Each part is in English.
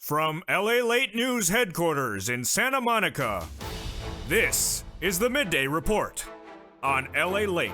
From LALATE News headquarters in Santa Monica, this is the Midday Report on LALATE.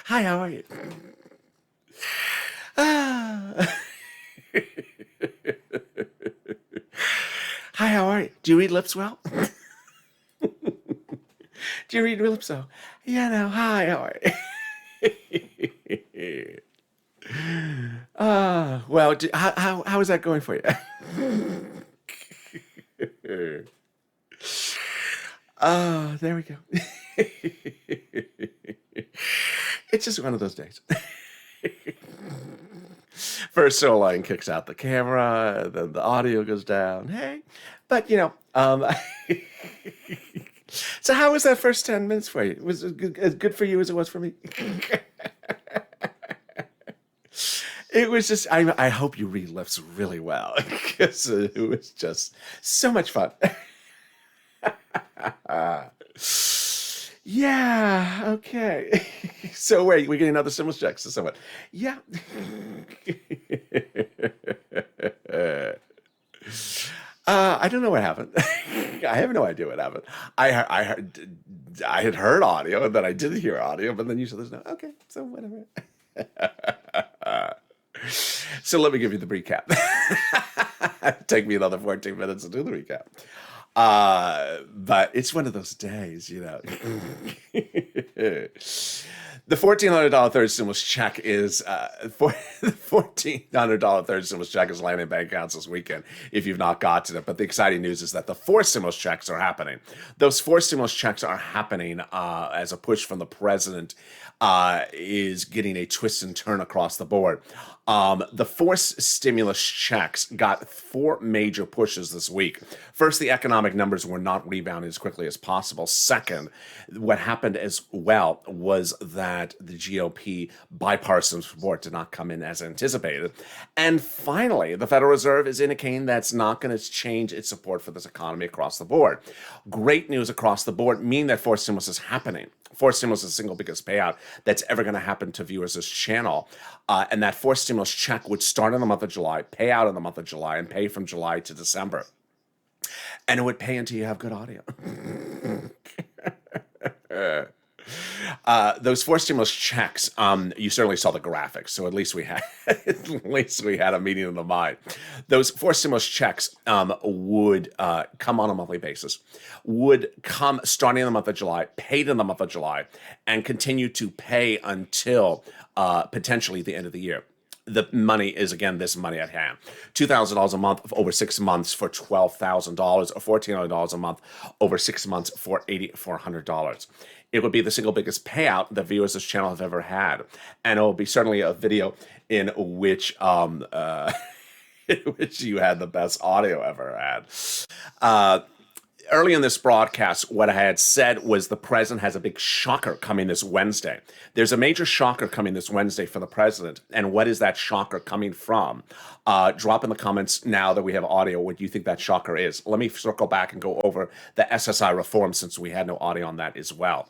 Hi, how are you? Ah. Hi, how are you? Do you read lips well? Do you read lips well? Yeah, no. Hi, how are you? Well, how is that going for you? There we go. It's just one of those days. First solo line kicks out the camera, then the audio goes down. Hey, but so how was that first 10 minutes for you? Was it as good for you as it was for me? It was just, I hope you read lips really well, because it was just so much fun. Yeah, okay. So wait, we getting another stimulus check to someone. Yeah. I don't know what happened. I have no idea what happened. I had heard audio, and then I didn't hear audio, but then you said there's no. Okay, so whatever. So let me give you the recap. Take me another 14 minutes to do the recap. But it's one of those days, The $1,400 third stimulus check is the $1,400 third stimulus check is landing in bank accounts this weekend if you've not gotten it. But the exciting news is that the 4 stimulus checks are happening. Those 4 stimulus checks are happening as a push from the president is getting a twist and turn across the board. The 4 stimulus checks got 4 major pushes this week. First, the economic numbers were not rebounding as quickly as possible. Second, what happened as well was that the GOP bipartisan support did not come in as anticipated. And finally, the Federal Reserve is indicating that's not going to change its support for this economy across the board. Great news across the board, meaning that 4 stimulus is happening. 4 stimulus is the single biggest payout that's ever going to happen to viewers of this channel. And that 4 stimulus check would start in the month of July, pay out in the month of July, and pay from July to December. And it would pay until you have good audio. Those 4 stimulus checks, you certainly saw the graphics, so at least we had a meeting of the mind. Those 4 stimulus checks would come on a monthly basis, would come starting in the month of July, paid in the month of July, and continue to pay until potentially the end of the year. The money is, again, this money at hand. $2,000 a month over 6 months for $12,000, or $1,400 a month over 6 months for $8,400. It would be the single biggest payout that viewers of this channel have ever had. And it will be certainly a video in which in which you had the best audio ever had. Early in this broadcast, what I had said was the president has a big shocker coming this Wednesday. There's a major shocker coming this Wednesday for the president. And what is that shocker coming from? Drop in the comments now that we have audio what you think that shocker is. Let me circle back and go over the SSI reform since we had no audio on that as well.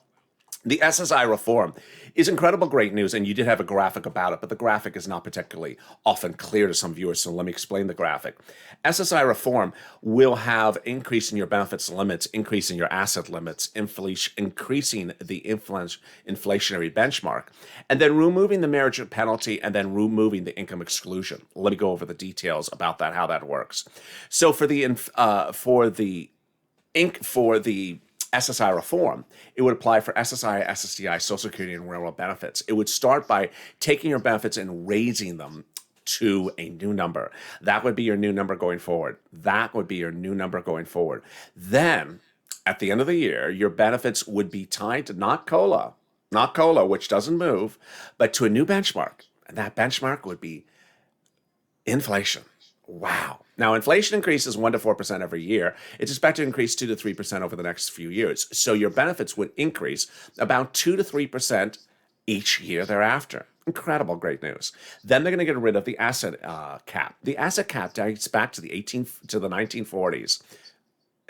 The SSI reform is incredible great news, and you did have a graphic about it, but the graphic is not particularly often clear to some viewers, so let me explain the graphic. SSI reform will have increase in your benefits limits, increase in your asset limits, increasing the inflationary benchmark, and then removing the marriage penalty, and then removing the income exclusion. Let me go over the details about that, how that works. So for the SSI reform, it would apply for SSI, SSDI, Social Security, and railroad benefits. It would start by taking your benefits and raising them to a new number. That would be your new number going forward. Then, at the end of the year, your benefits would be tied to not COLA, which doesn't move, but to a new benchmark. And that benchmark would be inflation. Wow. Now, inflation increases 1% to 4% every year. It's expected to increase 2% to 3% over the next few years. So your benefits would increase about 2% to 3% each year thereafter. Incredible, great news. Then they're going to get rid of the asset cap. The asset cap dates back to the 1940s.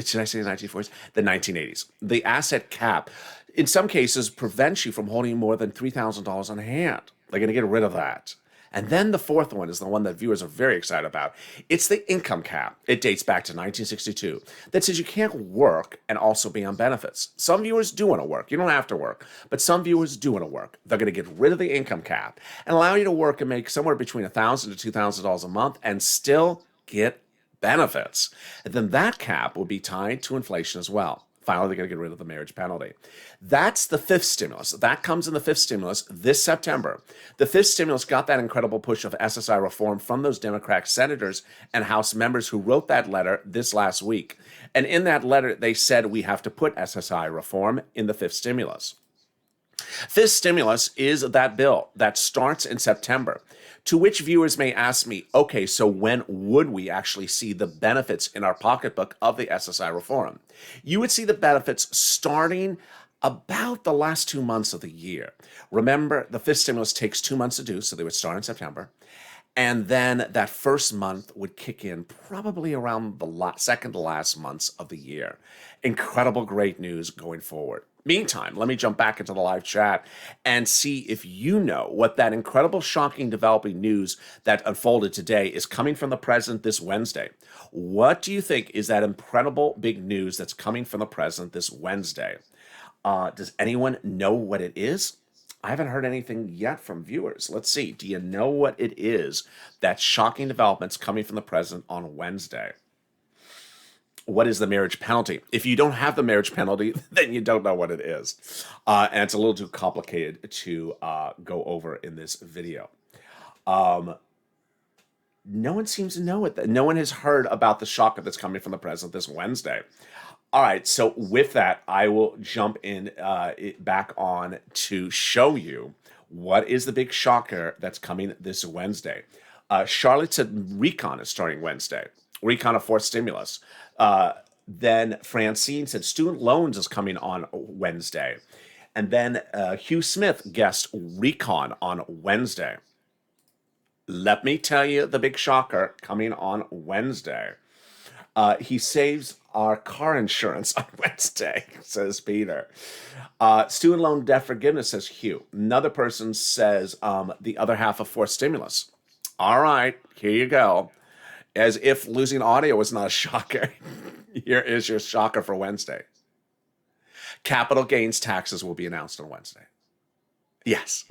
Should I say the 1940s? The 1980s. The asset cap, in some cases, prevents you from holding more than $3,000 on hand. They're going to get rid of that. And then the fourth one is the one that viewers are very excited about. It's the income cap. It dates back to 1962. That says you can't work and also be on benefits. Some viewers do want to work. You don't have to work. But some viewers do want to work. They're going to get rid of the income cap and allow you to work and make somewhere between $1,000 to $2,000 a month and still get benefits. And then that cap will be tied to inflation as well. Finally, they're going to get rid of the marriage penalty. That's the fifth stimulus. That comes in the fifth stimulus this September. The fifth stimulus got that incredible push of SSI reform from those Democrat senators and House members who wrote that letter this last week. And in that letter, they said we have to put SSI reform in the fifth stimulus. Fifth stimulus is that bill that starts in September. To which viewers may ask me, okay, so when would we actually see the benefits in our pocketbook of the SSI reform? You would see the benefits starting about the last 2 months of the year. Remember, the fifth stimulus takes 2 months to do, so they would start in September. And then that first month would kick in probably around the second to last months of the year. Incredible, great news going forward. Meantime, let me jump back into the live chat and see if you know what that incredible, shocking, developing news that unfolded today is coming from the president this Wednesday. What do you think is that incredible big news that's coming from the president this Wednesday? Does anyone know what it is? I haven't heard anything yet from viewers. Let's see. Do you know what it is, that shocking developments coming from the president on Wednesday? What is the marriage penalty? If you don't have the marriage penalty, then you don't know what it is. And it's a little too complicated to go over in this video. No one seems to know it. No one has heard about the shocker that's coming from the president this Wednesday. All right, so with that, I will jump in back on to show you what is the big shocker that's coming this Wednesday. Charlotte said recon is starting Wednesday. Recon of fourth stimulus. Then Francine said student loans is coming on Wednesday. And then Hugh Smith guessed recon on Wednesday. Let me tell you the big shocker coming on Wednesday. He saves our car insurance on Wednesday, says Peter. Student loan debt forgiveness, says Hugh. Another person says the other half of fourth stimulus. All right, here you go. As if losing audio was not a shocker. Here is your shocker for Wednesday. Capital gains taxes will be announced on Wednesday. Yes.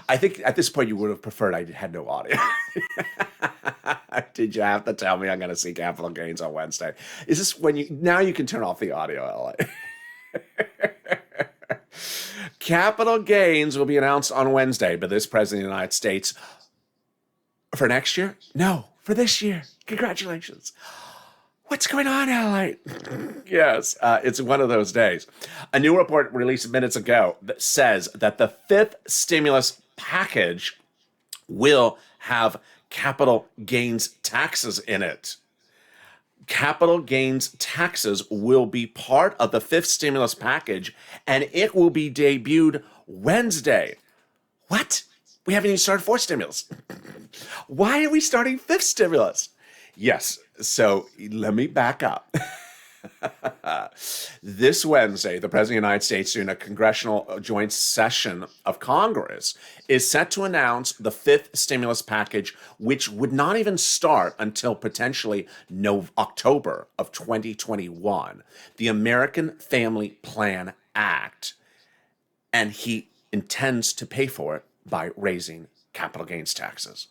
I think at this point you would have preferred I had no audio. Did you have to tell me I'm going to see capital gains on Wednesday? Is this when now you can turn off the audio, LA. Capital gains will be announced on Wednesday, but this president of the United States for next year? No, for this year. Congratulations. What's going on, LA? Yes, it's one of those days. A new report released minutes ago that says that the fifth stimulus package will have capital gains taxes in it. Capital gains taxes will be part of the fifth stimulus package, and it will be debuted Wednesday. What? We haven't even started fourth stimulus. Why are we starting fifth stimulus? Yes, so let me back up. This Wednesday, the President of the United States, during a congressional joint session of Congress, is set to announce the fifth stimulus package, which would not even start until potentially October of 2021, the American Family Plan Act. And he intends to pay for it by raising capital gains taxes.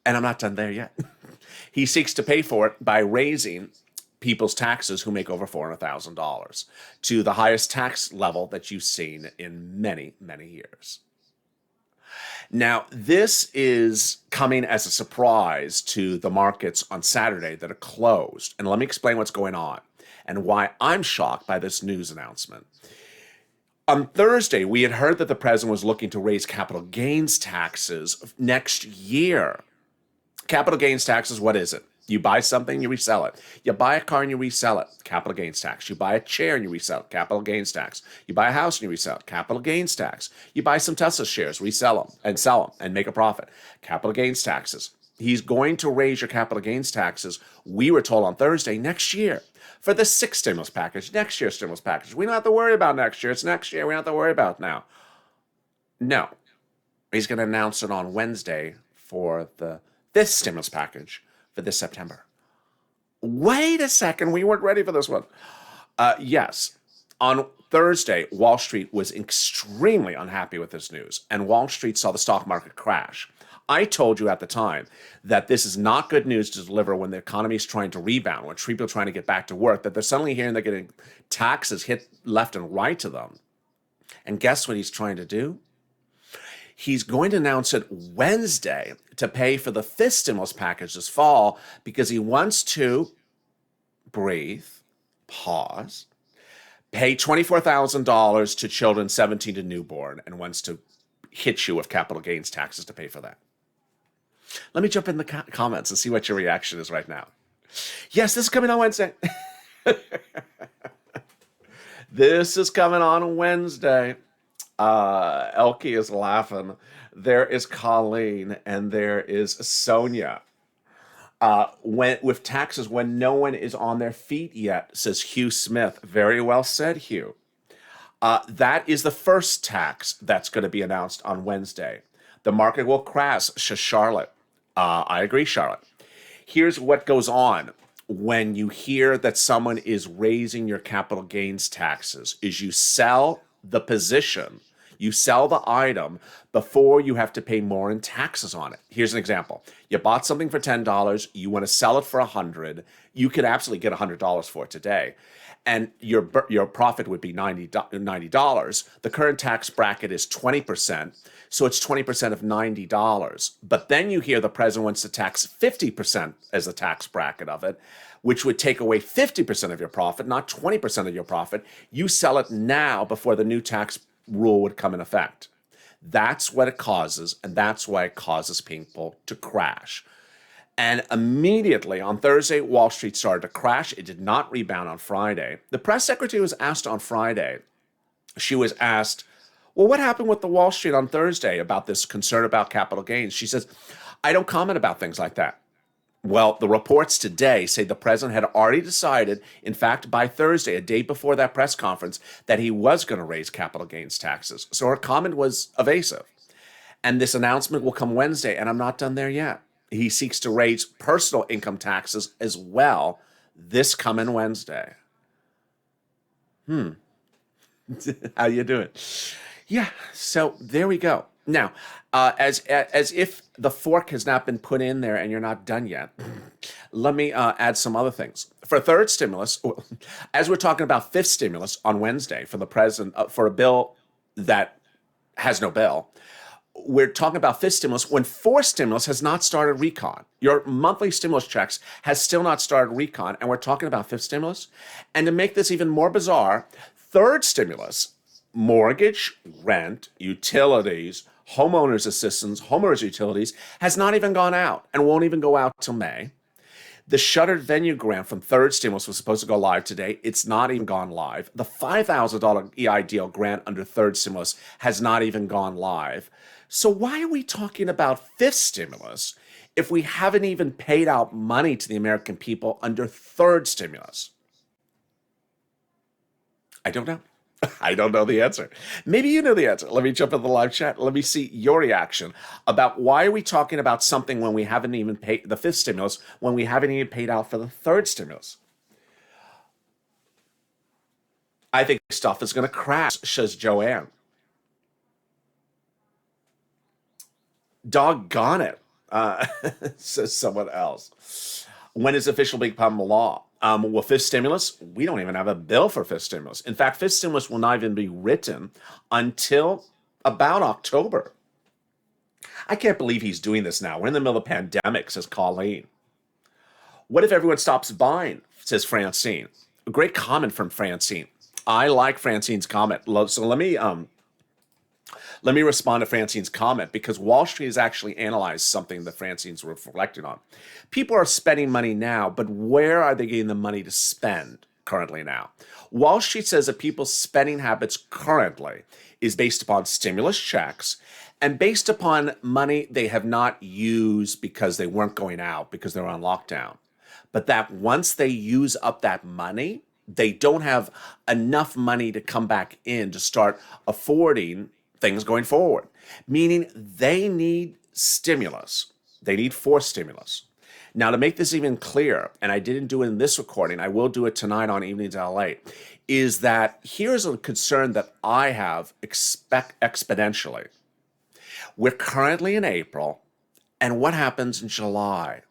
And I'm not done there yet. He seeks to pay for it by raising people's taxes who make over $400,000 to the highest tax level that you've seen in many, many years. Now, this is coming as a surprise to the markets on Saturday that are closed. And let me explain what's going on and why I'm shocked by this news announcement. On Thursday, we had heard that the president was looking to raise capital gains taxes next year. Capital gains taxes, what is it? You buy something, you resell it. You buy a car and you resell it, capital gains tax. You buy a chair and you resell it, capital gains tax. You buy a house and you resell it, capital gains tax. You buy some Tesla shares, resell them and sell them and make a profit, capital gains taxes. He's going to raise your capital gains taxes, we were told on Thursday, next year for the sixth stimulus package, next year's stimulus package. We don't have to worry about next year. It's next year. We don't have to worry about now. No. He's going to announce it on Wednesday for the fifth stimulus package for this September. Wait a second, we weren't ready for this one. Yes, on Thursday, Wall Street was extremely unhappy with this news, and Wall Street saw the stock market crash. I told you at the time that this is not good news to deliver when the economy is trying to rebound, when people are trying to get back to work, that they're suddenly hearing they're getting taxes hit left and right to them. And guess what he's trying to do? He's going to announce it Wednesday to pay for the fifth stimulus package this fall because he wants to breathe, pause, pay $24,000 to children 17 to newborn, and wants to hit you with capital gains taxes to pay for that. Let me jump in the comments and see what your reaction is right now. Yes, this is coming on Wednesday. This is coming on Wednesday. Elke is laughing. There is Colleen and there is Sonia. With taxes, when no one is on their feet yet, says Hugh Smith. Very well said, Hugh. That is the first tax that's going to be announced on Wednesday. The market will crash, says Charlotte. I agree, Charlotte. Here's what goes on when you hear that someone is raising your capital gains taxes is you sell the position, you sell the item before you have to pay more in taxes on it. Here's an example. You bought something for $10, you want to sell it for $100, you could absolutely get $100 for it today. And your profit would be $90. The current tax bracket is 20%, so it's 20% of $90. But then you hear the president wants to tax 50% as the tax bracket of it, which would take away 50% of your profit, not 20% of your profit. You sell it now before the new tax rule would come in effect. That's what it causes, and that's why it causes people to crash. And immediately on Thursday, Wall Street started to crash. It did not rebound on Friday. The press secretary was asked on Friday, she was asked, well, what happened with the Wall Street on Thursday about this concern about capital gains? She says, I don't comment about things like that. Well, the reports today say the president had already decided, in fact, by Thursday, a day before that press conference, that he was going to raise capital gains taxes. So her comment was evasive. And this announcement will come Wednesday, and I'm not done there yet. He seeks to raise personal income taxes as well this coming Wednesday. How you doing? Yeah, so there we go. Now, as if the fork has not been put in there and you're not done yet, let me add some other things. For third stimulus, as we're talking about fifth stimulus on Wednesday for the president, for a bill that has no bill, we're talking about fifth stimulus when fourth stimulus has not started recon. Your monthly stimulus checks has still not started recon, and we're talking about fifth stimulus. And to make this even more bizarre, third stimulus, mortgage, rent, utilities, homeowners assistance, homeowners utilities, has not even gone out and won't even go out till May. The shuttered venue grant from third stimulus was supposed to go live today. It's not even gone live. The $5,000 EIDL grant under third stimulus has not even gone live. So why are we talking about fifth stimulus if we haven't even paid out money to the American people under third stimulus? I don't know. I don't know the answer. Maybe you know the answer. Let me jump in the live chat. Let me see your reaction about why are we talking about something when we haven't even paid the fifth stimulus, when we haven't even paid out for the third stimulus. I think stuff is going to crash, says Joanne. Doggone it, says someone else. When is officially become law? Well, fifth stimulus, we don't even have a bill for fifth stimulus. In fact, fifth stimulus will not even be written until about October. I can't believe he's doing this now. We're in the middle of a pandemic, says Colleen. What if everyone stops buying, says Francine. A great comment from Francine. I like Francine's comment. So let me respond to Francine's comment because Wall Street has actually analyzed something that Francine's reflected on. People are spending money now, but where are they getting the money to spend currently now? Wall Street says that people's spending habits currently is based upon stimulus checks and based upon money they have not used because they weren't going out because they were on lockdown. But that once they use up that money, they don't have enough money to come back in to start affording things going forward, meaning they need stimulus. They need forced stimulus. Now, to make this even clearer, and I didn't do it in this recording, I will do it tonight on Evenings LA, is that here's a concern that I have exponentially. We're currently in April, and what happens in July?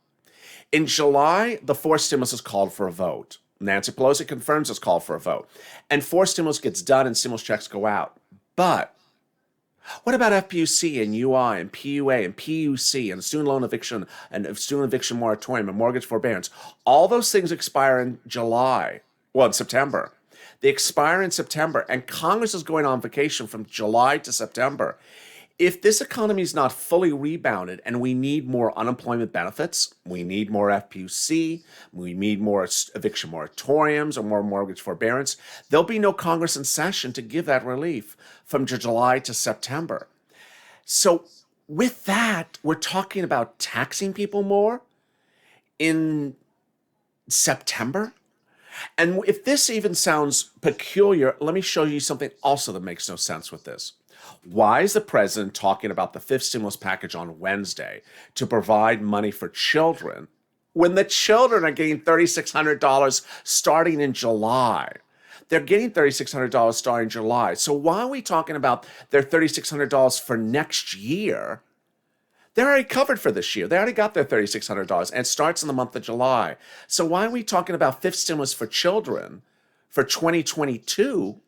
In July, the forced stimulus is called for a vote. Nancy Pelosi confirms it's called for a vote. And forced stimulus gets done and stimulus checks go out. But what about FPUC and UI and PUA and PUC and student loan eviction and student eviction moratorium and mortgage forbearance? All those things expire in in September. They expire in September, and Congress is going on vacation from July to September. If this economy is not fully rebounded and we need more unemployment benefits, we need more FPUC, we need more eviction moratoriums or more mortgage forbearance, there'll be no Congress in session to give that relief from July to September. So with that, we're talking about taxing people more in September. And if this even sounds peculiar, let me show you something also that makes no sense with this. Why is the president talking about the fifth stimulus package on Wednesday to provide money for children when the children are getting $3,600 starting in July? They're getting $3,600 starting in July. So why are we talking about their $3,600 for next year? They're already covered for this year. They already got their $3,600, and it starts in the month of July. So why are we talking about fifth stimulus for children for 2022?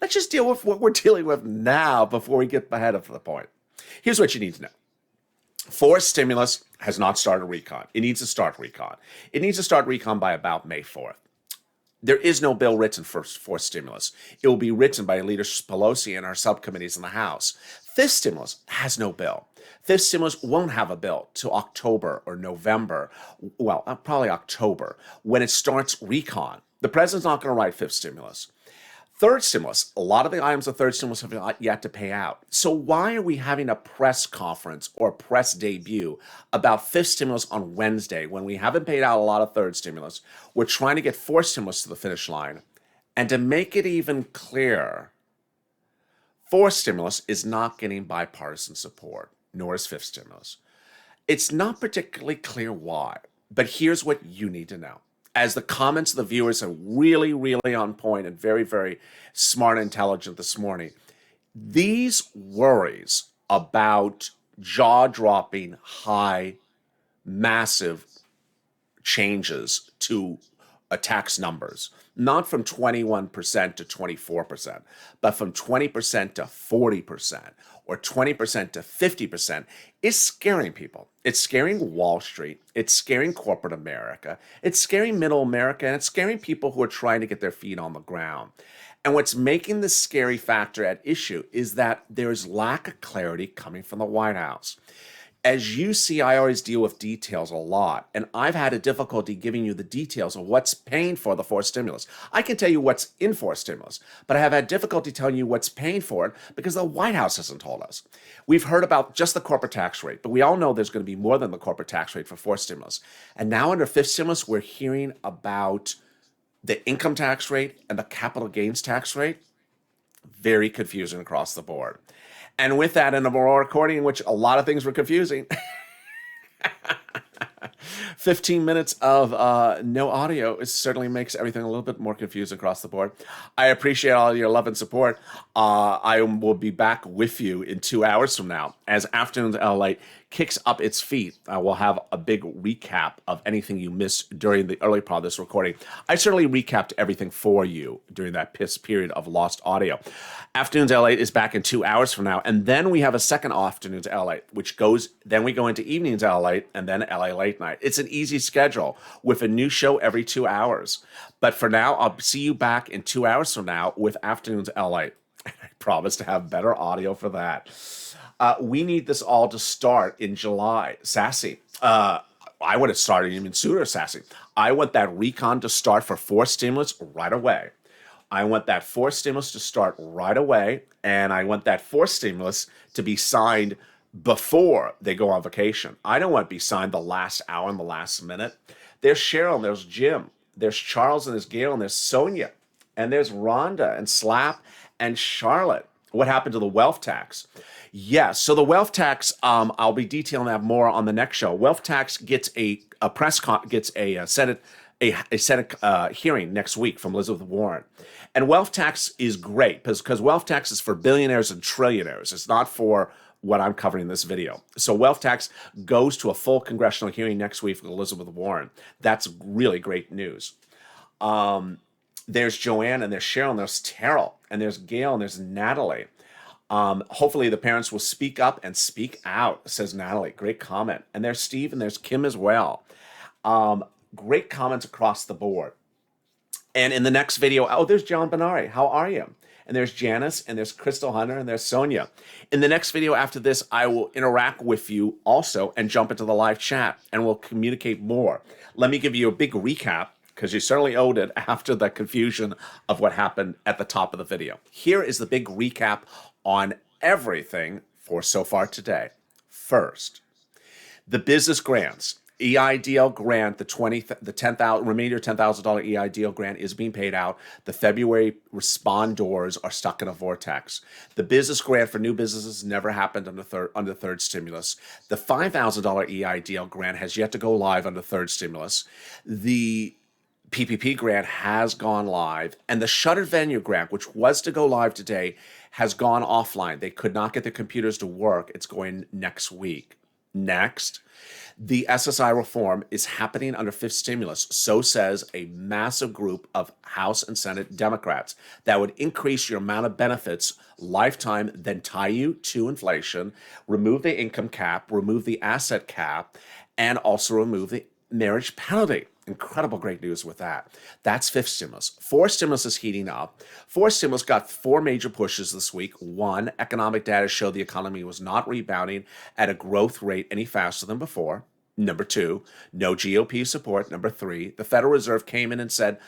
Let's just deal with what we're dealing with now before we get ahead of the point. Here's what you need to know. Forced stimulus has not started recon. It needs to start recon. It needs to start recon by about May 4th. There is no bill written for forced stimulus. It will be written by Leader Pelosi and our subcommittees in the House. Fifth stimulus has no bill. Fifth stimulus won't have a bill till October or November. Well, probably October, when it starts recon. The president's not going to write fifth stimulus. Third stimulus, a lot of the items of third stimulus have yet to pay out. So why are we having a press conference or a press debut about fifth stimulus on Wednesday when we haven't paid out a lot of third stimulus? We're trying to get fourth stimulus to the finish line. And to make it even clearer, fourth stimulus is not getting bipartisan support, nor is fifth stimulus. It's not particularly clear why, but here's what you need to know. As the comments of the viewers are really, really on point and very, very smart and intelligent this morning, these worries about jaw-dropping, high, massive changes to tax numbers, not from 21% to 24%, but from 20% to 40% or 20% to 50% is scaring people. It's scaring Wall Street. It's scaring corporate America. It's scaring middle America, and it's scaring people who are trying to get their feet on the ground. And what's making this scary factor at issue is that there's lack of clarity coming from the White House. As you see, I always deal with details a lot, and I've had a difficulty giving you the details of what's paying for the forced stimulus. I can tell you what's in forced stimulus, but I have had difficulty telling you what's paying for it because the White House hasn't told us. We've heard about just the corporate tax rate, but we all know there's going to be more than the corporate tax rate for forced stimulus. And now under fifth stimulus, we're hearing about the income tax rate and the capital gains tax rate. Very confusing across the board. And with that, in a recording in which a lot of things were confusing, 15 minutes of no audio, it certainly makes everything a little bit more confusing across the board. I appreciate all your love and support. I will be back with you in 2 hours from now as Afternoons LALATE kicks up its feet. I will have a big recap of anything you missed during the early part of this recording. I certainly recapped everything for you during that period of lost audio. Afternoons LALATE is back in 2 hours from now, and then we have a second Afternoons LALATE, then we go into Evenings LALATE, and then LA Late Night. It's an easy schedule with a new show every 2 hours. But for now, I'll see you back in 2 hours from now with Afternoons LALATE. I promise to have better audio for that. We need this all to start in July. Sassy. I want it started even sooner, Sassy. I want that recon to start for forced stimulus right away. I want that forced stimulus to start right away, and I want that forced stimulus to be signed before they go on vacation. I don't want it to be signed the last hour and the last minute. There's Cheryl, and there's Jim, there's Charles, and there's Gail, and there's Sonia, and there's Rhonda, and Slap, and Charlotte. What happened to the wealth tax? Yes, so the wealth tax, I'll be detailing that more on the next show. Wealth tax gets a Senate hearing next week from Elizabeth Warren. And wealth tax is great because wealth tax is for billionaires and trillionaires. It's not for what I'm covering in this video. So wealth tax goes to a full congressional hearing next week with Elizabeth Warren. That's really great news. There's Joanne, and there's Cheryl, and there's Terrell, and there's Gail, and there's Natalie. Hopefully the parents will speak up and speak out, says Natalie. Great comment. And there's Steve, and there's Kim as well. Great comments across the board. And in the next video, oh, there's John Benari. How are you? And there's Janice, and there's Crystal Hunter, and there's Sonia. In the next video after this, I will interact with you also and jump into the live chat, and we'll communicate more. Let me give you a big recap, because you certainly owed it after the confusion of what happened at the top of the video. Here is the big recap on everything for so far today. First, the business grants. EIDL grant, the remainder $10,000 EIDL grant is being paid out. The February responders are stuck in a vortex. The business grant for new businesses never happened under third stimulus. The $5,000 EIDL grant has yet to go live under third stimulus. The PPP grant has gone live, and the shuttered venue grant, which was to go live today, has gone offline. They could not get their computers to work. It's going next week. Next, the SSI reform is happening under fifth stimulus. So says a massive group of House and Senate Democrats. That would increase your amount of benefits lifetime, then tie you to inflation, remove the income cap, remove the asset cap, and also remove the marriage penalty. Incredible great news with that. That's fifth stimulus. Fourth stimulus is heating up. Fourth stimulus got four major pushes this week. One, economic data showed the economy was not rebounding at a growth rate any faster than before. Number two, no GOP support. Number three, the Federal Reserve came in and said,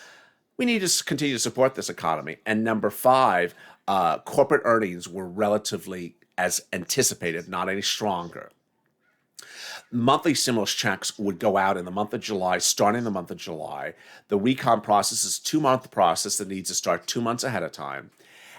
we need to continue to support this economy. And number five, corporate earnings were relatively as anticipated, not any stronger. Monthly stimulus checks would go out in the month of July, starting the month of July. The recon process is a 2-month process that needs to start 2 months ahead of time.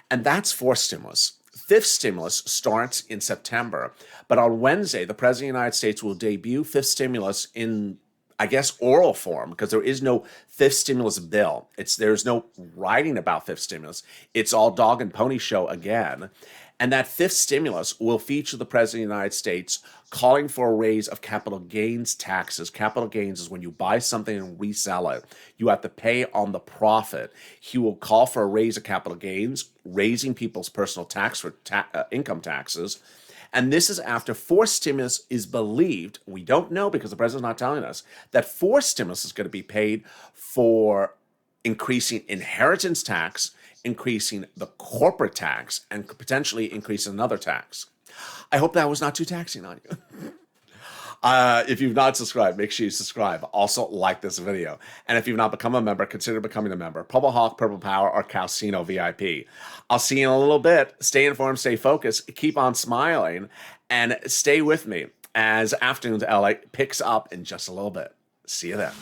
And that's fourth stimulus. Fifth stimulus starts in September. But on Wednesday, the President of the United States will debut fifth stimulus in, I guess, oral form, because there is no fifth stimulus bill. There's no writing about fifth stimulus. It's all dog and pony show again. And that fifth stimulus will feature the President of the United States calling for a raise of capital gains taxes. Capital gains is when you buy something and resell it. You have to pay on the profit. He will call for a raise of capital gains, raising people's personal tax for income taxes. And this is after fourth stimulus is believed, we don't know because the president's not telling us, that fourth stimulus is going to be paid for increasing inheritance tax, increasing the corporate tax, and potentially increasing another tax. I hope that was not too taxing on you. If you've not subscribed, make sure you subscribe. Also, like this video. And if you've not become a member, consider becoming a member. Purple Hawk, Purple Power, or Calcino VIP. I'll see you in a little bit. Stay informed, stay focused, keep on smiling, and stay with me as Afternoons LA picks up in just a little bit. See you then.